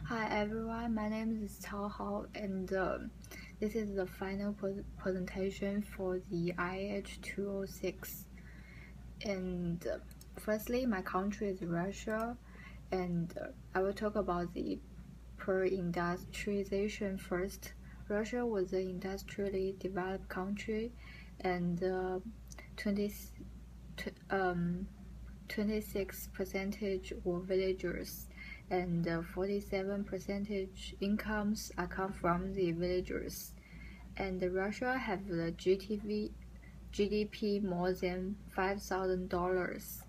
Hi everyone, my name is Cao Hao, and this is the final presentation for the IH 206. And firstly, my country is Russia, and I will talk about the per-industrialization first. Russia was an industrially developed country, and 20, 26% were villagers, and 47% incomes come from the villagers. And Russia have the GDP more than $5,000.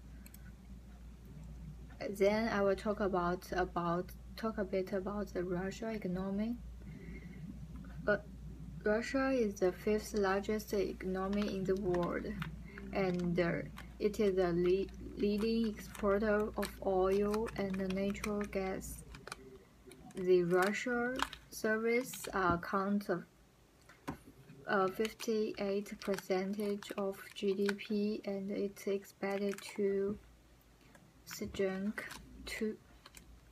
Then I will talk a bit about the Russia economy. Russia is the fifth largest economy in the world, and it is the leading exporter of oil and natural gas. The Russia service accounts 58% of GDP, and it's expected to shrink to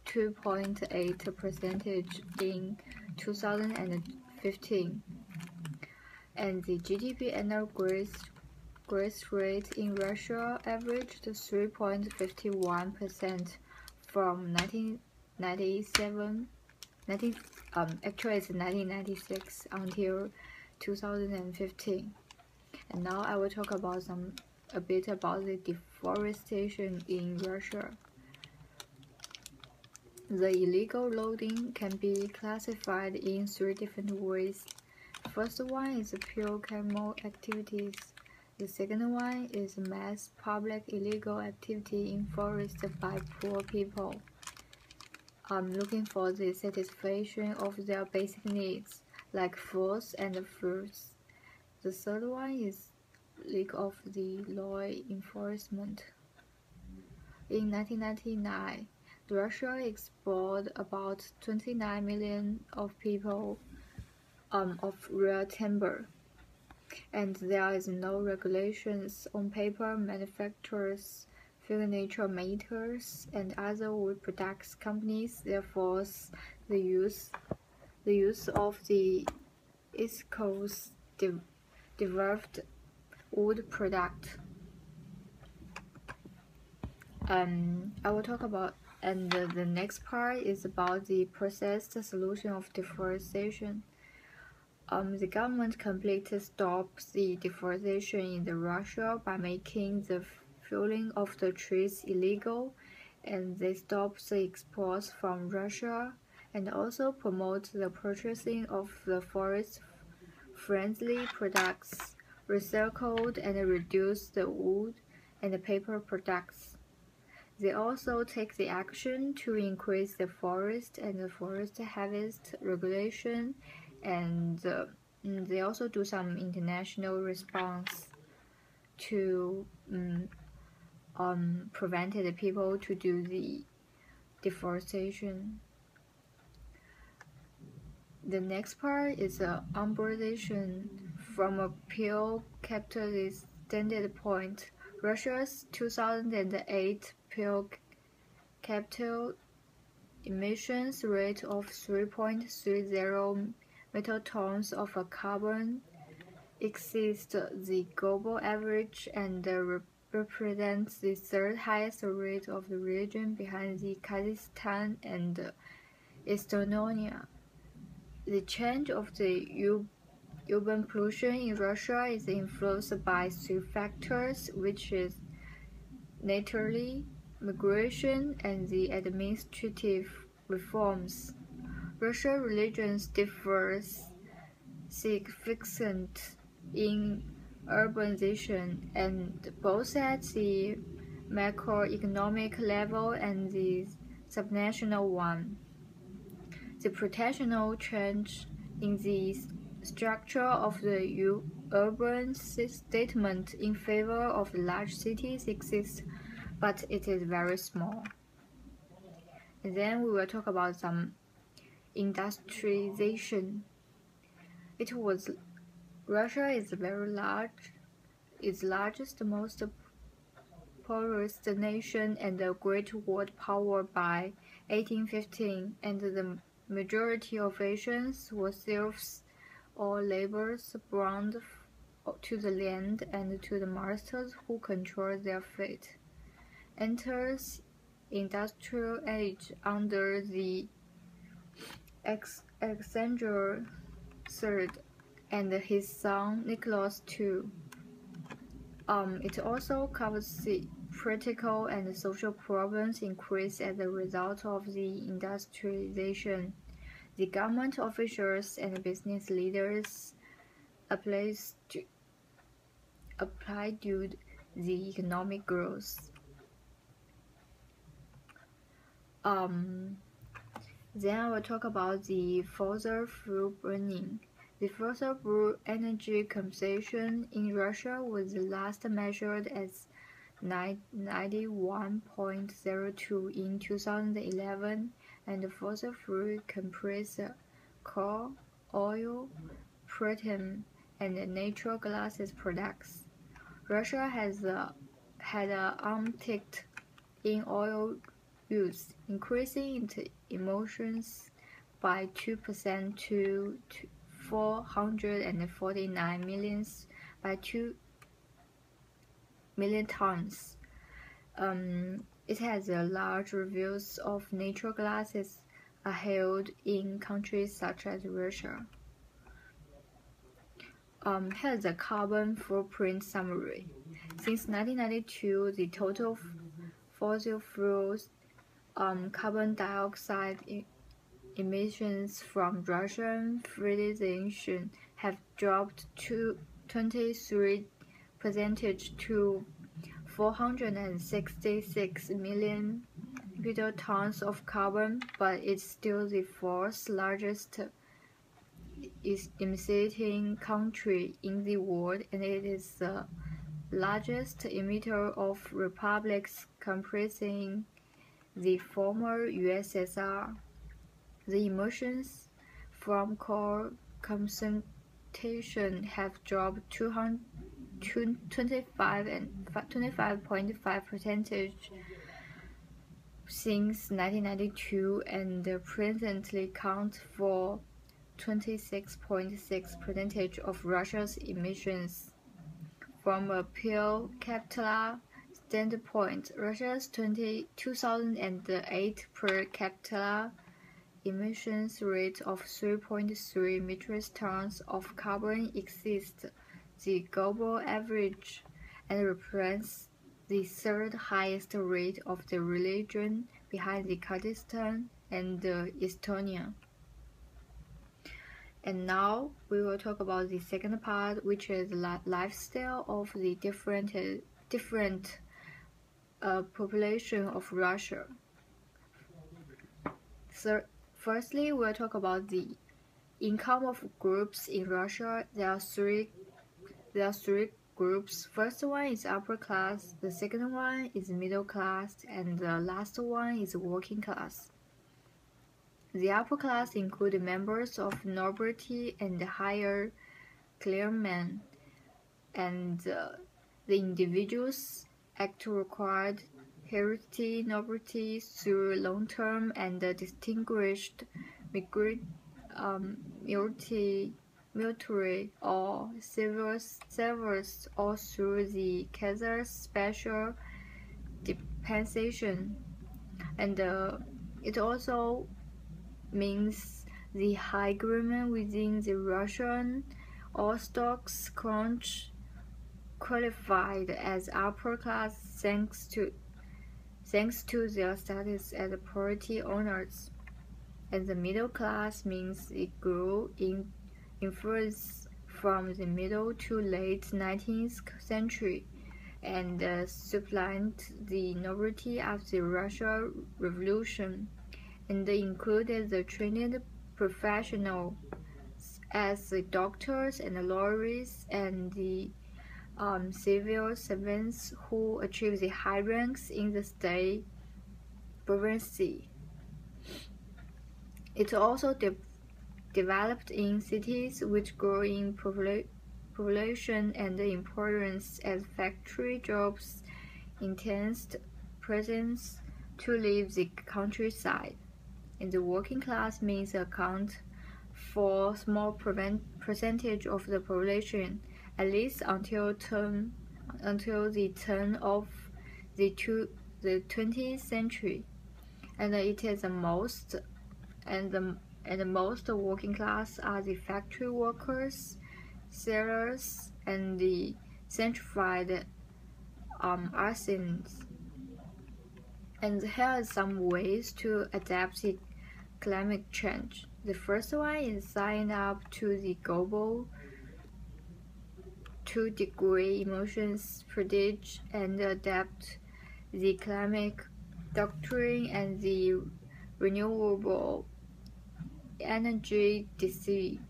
2.8% in 2015. And the GDP annual growth rate in Russia averaged 3.51% from 1996 until 2015. And now I will talk about a bit about the deforestation in Russia. The illegal logging can be classified in three different ways. The first one is pure criminal activities. The second one is mass public illegal activity in forests by poor people, looking for the satisfaction of their basic needs, like food and fruits. The third one is lack of the law enforcement. In 1999, Russia exported about 29 million of people of rare timber, and there is no regulations on paper manufacturers, furniture makers, and other wood products companies. Therefore, the use of the East Coast developed wood product. I will talk about, and the next part is about the processed solution of deforestation. The government completely stopped the deforestation in Russia by making the felling of the trees illegal, and they stopped the exports from Russia, and also promote the purchasing of the forest-friendly products, recycled and reduce the wood and paper products. They also take the action to increase the forest and the forest harvest regulation, and they also do some international response to prevent the people to do the deforestation. The next part is urbanization from a pure capitalist standpoint. Russia's 2008 pure capital emissions rate of 3.30 megatons of carbon exceeds the global average and represents the third highest rate of the region behind the Kazakhstan and Estonia. The change of the urban pollution in Russia is influenced by three factors, which is naturally migration and the administrative reforms. Russian religions differs significantly in urbanization, and both at the macroeconomic level and the subnational one. The potential change in the structure of the urban settlement in favor of large cities exists, but it is very small. And then we will talk about some industrialization. Russia is very large. Its largest, most poorest nation and a great world power by 1815, and the majority of Asians were serfs or laborers bound to the land and to the masters who controlled their fate. Enters industrial age under the Alexander III and his son Nicholas II. It also covers the political and social problems increased as a result of the industrialization. The government officials and business leaders applied to the economic growth. Then I will talk about the fossil fuel burning. The fossil fuel energy consumption in Russia was last measured as 91.02 in 2011, and the fossil fuel comprised coal, oil, petroleum, and natural gas products. Russia has had an uptick in oil use, increasing its emissions by 2% to 449 million by 2 million tons. It has a large reserves of natural gases held in countries such as Russia. Here's a carbon footprint summary. Since 1992, the total fossil fuels carbon dioxide emissions from Russian civilization have dropped to 23% to 466 million tons of carbon, but it's still the fourth largest emitting country in the world, and it is the largest emitter of republics comprising the former USSR. The emissions from coal consumption have dropped 25.5% since 1992 and presently count for 26.6% of Russia's emissions. From a per capita standpoint, Russia's 2008 per capita emissions rate of 3.3 metric tons of carbon exceeds the global average and represents the third highest rate of the region behind the Kyrgyzstan and Estonia. And now we will talk about the second part, which is the lifestyle of the different population of Russia. Firstly, we'll talk about the income of groups in Russia. There are three groups. First one is upper class, the second one is middle class, and the last one is working class. The upper class include members of nobility and higher clergymen, and the individuals act required hereditary nobility through long-term and distinguished military or civil service, or through the Kaiser's special dispensation, and it also means the high agreement within the Russian Orthodox Church qualified as upper class thanks to their status as property owners, and the middle class means it grew in influence from the middle to late 19th century and supplanted the nobility after the Russian Revolution, and included the trained professionals as the doctors and lawyers and the civil servants who achieved the high ranks in the state bureaucracy. It also developed in cities which grew in population and importance as factory jobs, intense presence to leave the countryside, and the working class means account for a small percentage of the population, at least until the turn of the 20th century, and it is the most working class are the factory workers, sailors, and the centrified artisans. And here are some ways to adapt to climate change. The first one is sign up to the global 2-degree emissions pledge and adapt the climate doctrine and the renewable energy DC.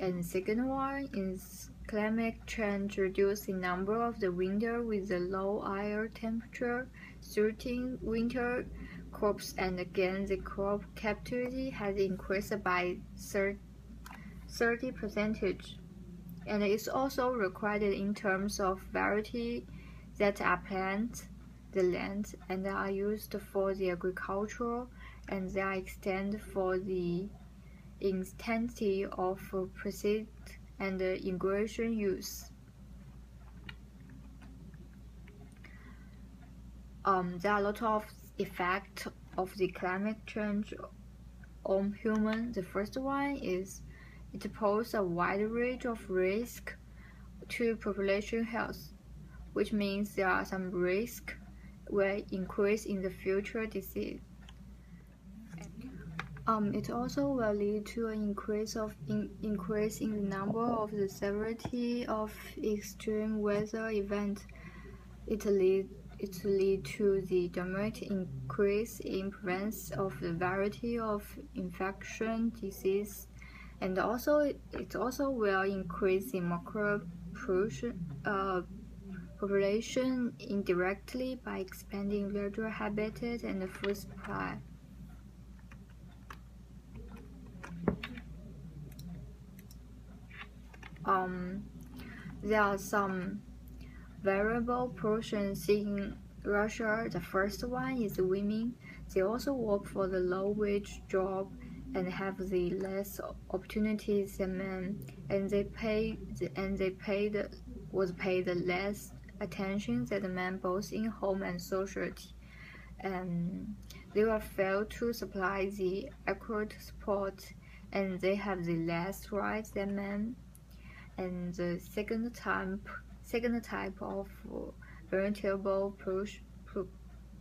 And the second one is climate change reduce the number of the winter with the low air temperature, shortening winter crops, and again the crop capacity has increased by 30%. And it's also required in terms of variety that are planted the land and are used for the agriculture, and they are extended for the intensity of pesticide and irrigation use. There are a lot of effects of the climate change on humans. The first one is it poses a wide range of risk to population health, which means there are some risks will increase in the future disease. It also will lead to an increase in the number of the severity of extreme weather events. It lead to the dramatic increase in prevalence of the variety of infection disease, and it also will increase the macro population indirectly by expanding larger habitat and the food supply. There are some variable portions in Russia. The first one is women. They also work for the low-wage job and have the less opportunities than men, and was paid less attention than men both in home and society. And they will fail to supply the accurate support, and they have the less rights than men. And the second type of vulnerable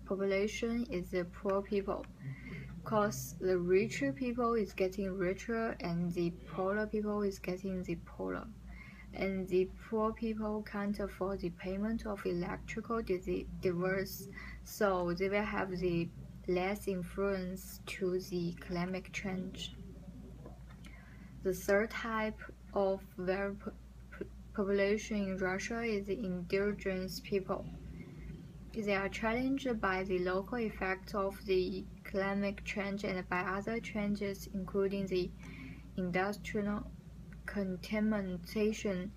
population is the poor people, because the richer people is getting richer and the poorer people is getting the poorer, and the poor people can't afford the payment of electrical device, so they will have the less influence to the climate change. The third type of population in Russia is the indigenous people. They are challenged by the local effects of the climate change and by other changes, including the industrial contamination,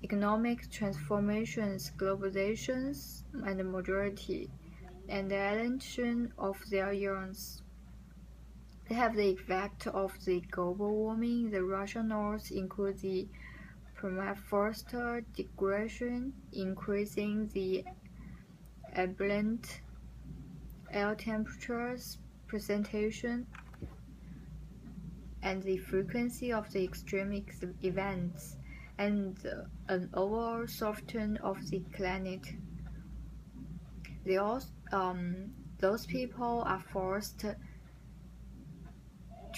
economic transformations, globalizations, and majority, and the alienation of their yearns. They have the effect of the global warming. The Russian North includes the permafrost degradation, increasing the ambient air temperatures, precipitation, and the frequency of the extreme events, and an overall softening of the planet. Those people are forced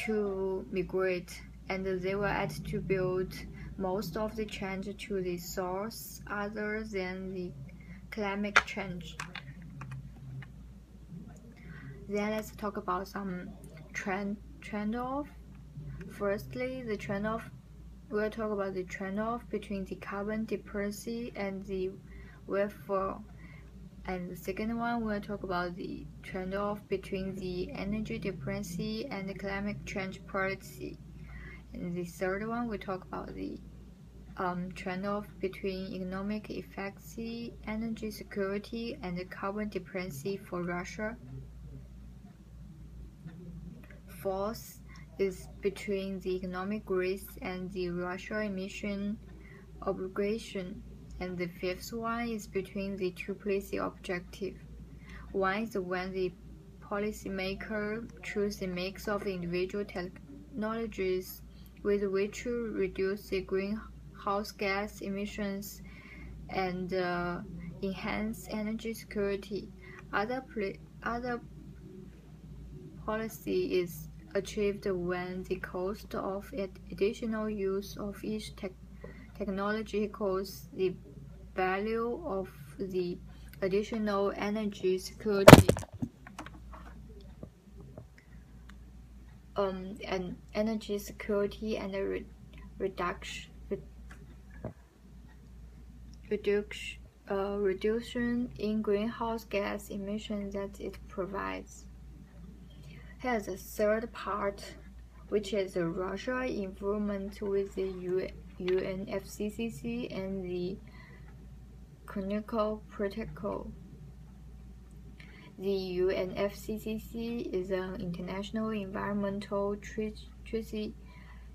to migrate, and they will attribute most of the change to the source other than the climate change. Then let's talk about some trade-off. Firstly, we'll talk about the trade-off between the carbon dependency and the welfare. And the second one, we'll talk about the trade-off between the energy dependency and the climate change policy. And the third one, we talk about the trade-off between economic efficiency, energy security, and the carbon dependency for Russia. fourth is between the economic risk and the Russia emission obligation, and the fifth one is between the two policy objectives. One is when the policymaker chooses a mix of individual technologies with which to reduce the greenhouse gas emissions and enhance energy security. Other policy is achieved when the cost of additional use of each technology equals the value of the additional energy security and energy security and the reduction in greenhouse gas emissions that it provides. Here's the third part, which is Russia involvement with the UNFCCC and the Kyoto Protocol. The UNFCCC is an international environmental treaty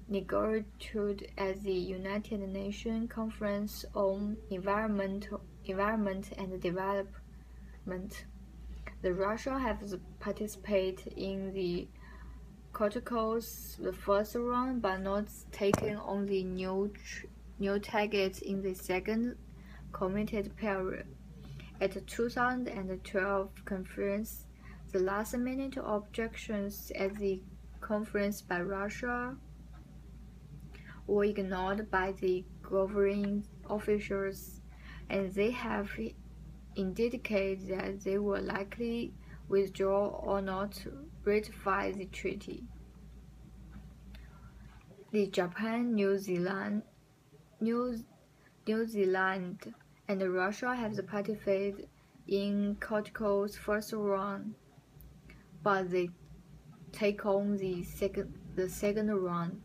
negotiated at the United Nations Conference on Environment and Development. Russia has participated in the protocols the first round, but not taken on the new targets in the second committed period. At the 2012 conference, the last-minute objections at the conference by Russia were ignored by the governing officials, and they have indicated that they will likely withdraw or not ratify the treaty. The Japan, New Zealand, and Russia have participated in Kyoto's first round, but they take on the second round.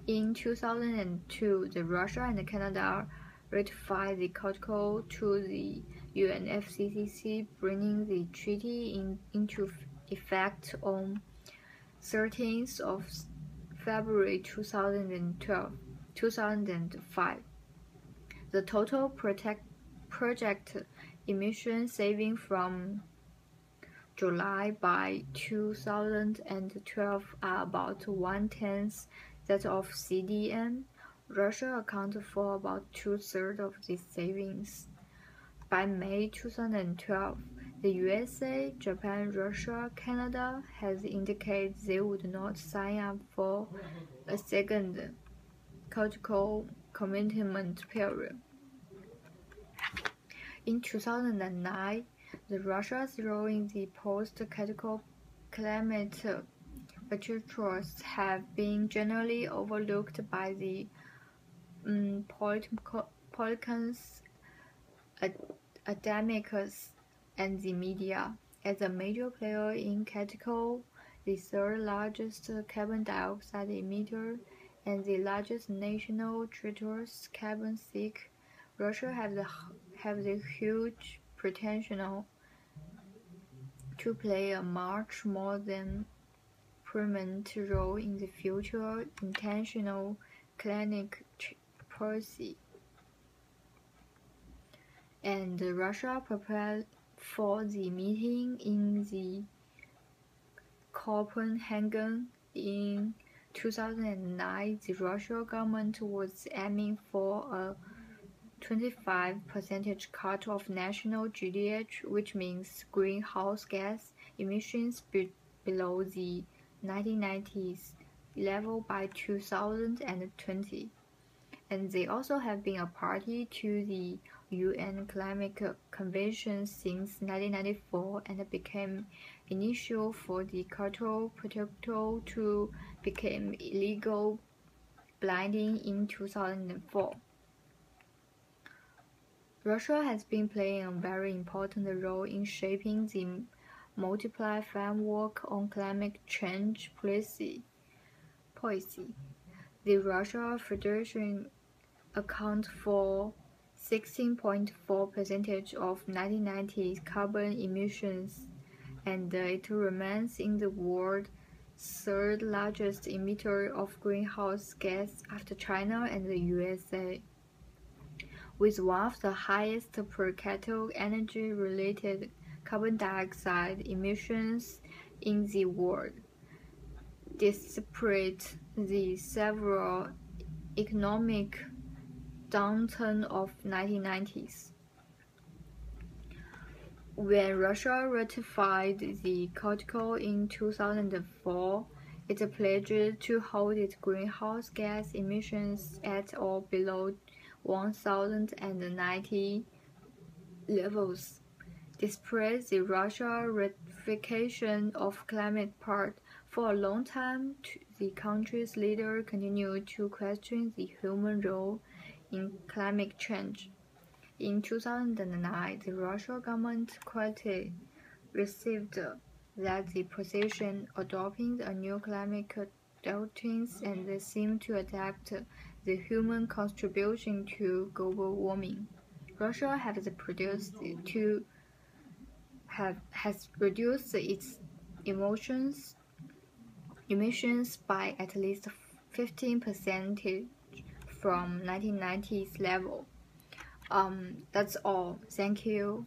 In 2002, Russia and Canada ratified the Protocol to the UNFCCC, bringing the treaty into effect on 13th of February 2005. The total project emission saving from July by 2012 are about 1/10 that of CDM. Russia accounted for about 2/3 of these savings. By May 2012, the USA, Japan, Russia, Canada has indicated they would not sign up for a second Kyoto commitment period. In 2009, Russia throwing the post-Kyoto climate trajectories have been generally overlooked by the politicians, academics, and the media. As a major player in Kyoto, the third largest carbon dioxide emitter and the largest national traitor's carbon sink, Russia have the huge potential to play a much more than prominent role in the future international climate policy. And Russia prepared for the meeting in the Copenhagen in 2009. The Russian government was aiming for a 25% cut of national GDP, which means greenhouse gas emissions below the 1990s level by 2020. And they also have been a party to the UN Climate Convention since 1994 and became initial for the Kyoto Protocol to become illegal blinding in 2004. Russia has been playing a very important role in shaping the multiple framework on climate change policy. The Russia Federation accounts for 16.4% of 1990s carbon emissions, and it remains in the world third largest emitter of greenhouse gas after China and the USA, with one of the highest per capita energy-related carbon dioxide emissions in the world. Despite the severe economic downturn of 1990s. When Russia ratified the Protocol in 2004, it pledged to hold its greenhouse gas emissions at or below 1090 levels. Despite the Russia ratification of Climate Pact, for a long time, the country's leaders continued to question the human role in climate change. In 2009, the Russian government quietly received that the position adopting a new climate doctrines and seemed to adapt the human contribution to global warming. Russia has reduced its emissions by at least 15% from 1990's level. That's all. Thank you.